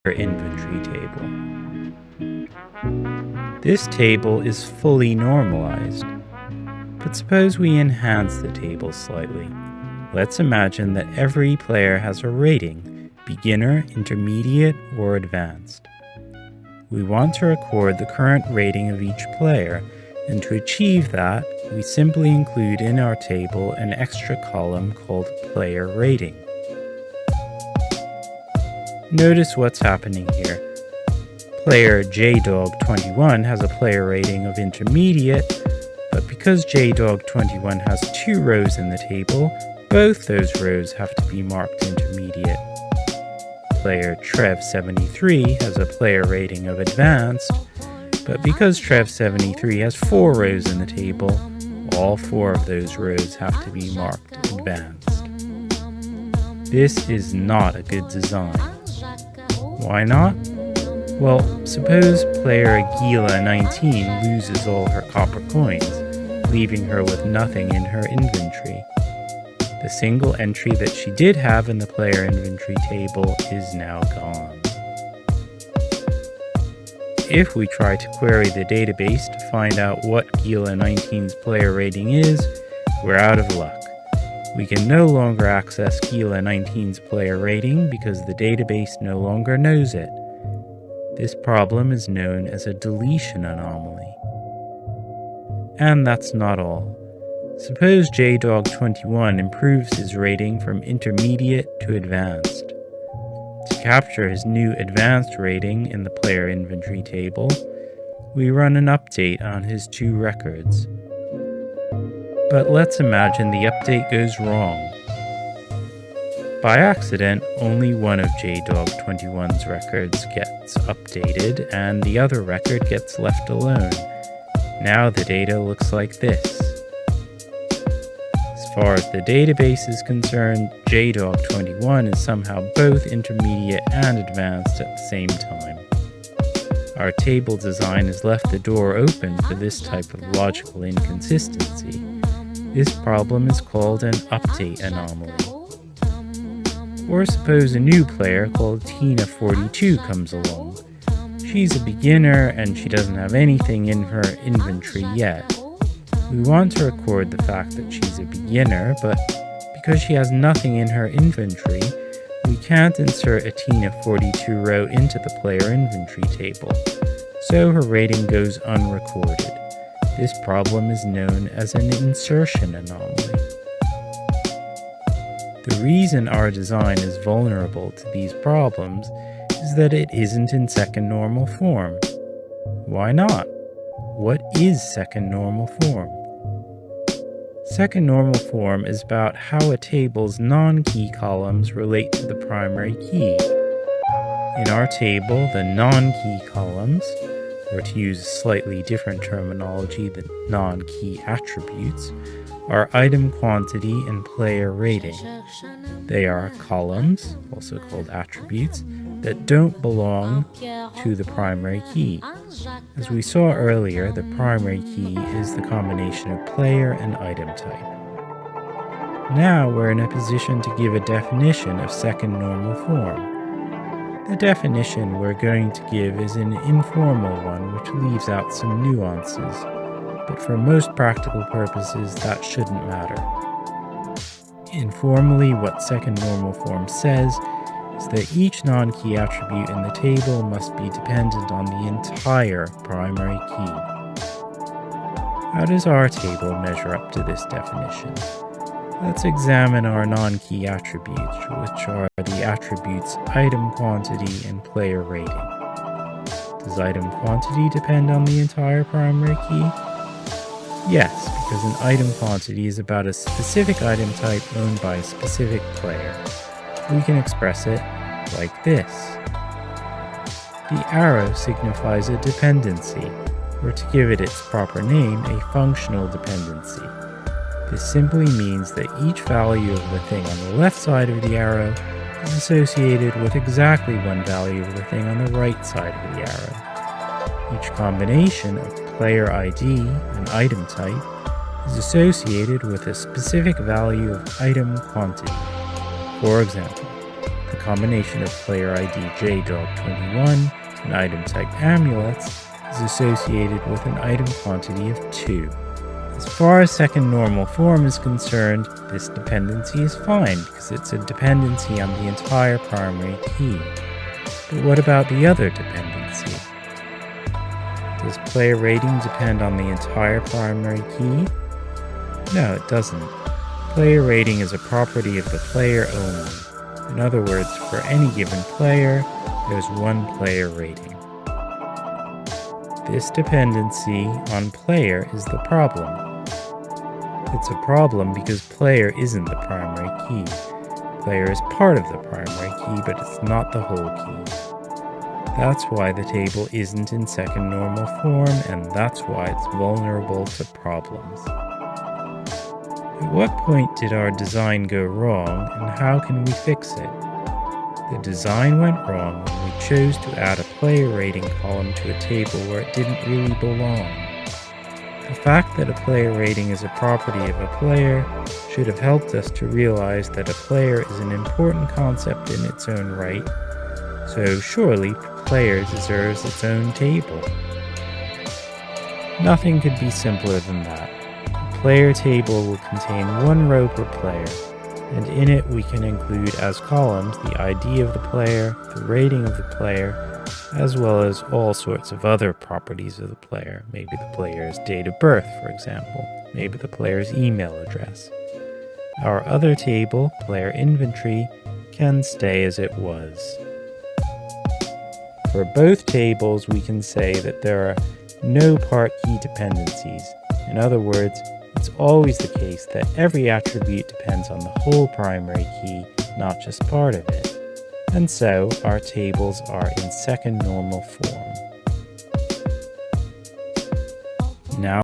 inventory table. This table is fully normalized, but suppose we enhance the table slightly. Let's imagine that every player has a rating, beginner, intermediate, or advanced. We want to record the current rating of each player, and to achieve that, we simply include in our table an extra column called player rating. Notice what's happening here. Player JDog21 has a player rating of intermediate, but because JDog21 has 2 rows in the table, both those rows have to be marked intermediate. Player Trev73 has a player rating of advanced, but because Trev73 has 4 rows in the table, all 4 of those rows have to be marked advanced. This is not a good design. Why not? Well, suppose player Agila19 loses all her copper coins, leaving her with nothing in her inventory. The single entry that she did have in the player inventory table is now gone. If we try to query the database to find out what Gila19's player rating is, we're out of luck. We can no longer access Gila19's player rating because the database no longer knows it. This problem is known as a deletion anomaly. And that's not all. Suppose JDog21 improves his rating from intermediate to advanced. To capture his new advanced rating in the player inventory table, we run an update on his 2 records. But let's imagine the update goes wrong. By accident, only one of JDog21's records gets updated and the other record gets left alone. Now the data looks like this. As far as the database is concerned, JDog21 is somehow both intermediate and advanced at the same time. Our table design has left the door open for this type of logical inconsistency. This problem is called an update anomaly. Or suppose a new player called Tina42 comes along. She's a beginner and she doesn't have anything in her inventory yet. We want to record the fact that she's a beginner, but because she has nothing in her inventory, we can't insert a Tina42 row into the player inventory table, so her rating goes unrecorded. This problem is known as an insertion anomaly. The reason our design is vulnerable to these problems is that it isn't in second normal form. Why not? What is second normal form? Second normal form is about how a table's non-key columns relate to the primary key. In our table, the non-key columns, or to use a slightly different terminology, the non-key attributes, are item quantity and player rating. They are columns, also called attributes, that don't belong to the primary key. As we saw earlier, the primary key is the combination of player and item type. Now we're in a position to give a definition of second normal form. The definition we're going to give is an informal one which leaves out some nuances, but for most practical purposes that shouldn't matter. Informally, what second normal form says is that each non-key attribute in the table must be dependent on the entire primary key. How does our table measure up to this definition? Let's examine our non-key attributes, which are the attributes item quantity and player rating. Does item quantity depend on the entire primary key? Yes, because an item quantity is about a specific item type owned by a specific player. We can express it like this. The arrow signifies a dependency, or to give it its proper name, a functional dependency. This simply means that each value of the thing on the left side of the arrow is associated with exactly one value of the thing on the right side of the arrow. Each combination of player ID and item type is associated with a specific value of item quantity. For example, the combination of player ID JDog21 and item type amulets is associated with an item quantity of 2. As far as second normal form is concerned, this dependency is fine because it's a dependency on the entire primary key. But what about the other dependency? Does player rating depend on the entire primary key? No, it doesn't. Player rating is a property of the player only. In other words, for any given player, there's one player rating. This dependency on player is the problem. It's a problem because player isn't the primary key. Player is part of the primary key, but it's not the whole key. That's why the table isn't in second normal form, and that's why it's vulnerable to problems. At what point did our design go wrong, and how can we fix it? The design went wrong when we chose to add a player rating column to a table where it didn't really belong. The fact that a player rating is a property of a player should have helped us to realize that a player is an important concept in its own right, so surely player deserves its own table. Nothing could be simpler than that. A player table will contain one row per player, and in it we can include as columns the ID of the player, the rating of the player, as well as all sorts of other properties of the player. Maybe the player's date of birth, for example. Maybe the player's email address. Our other table, player inventory, can stay as it was. For both tables, we can say that there are no part key dependencies. In other words, it's always the case that every attribute depends on the whole primary key, not just part of it. And so, our tables are in second normal form. Now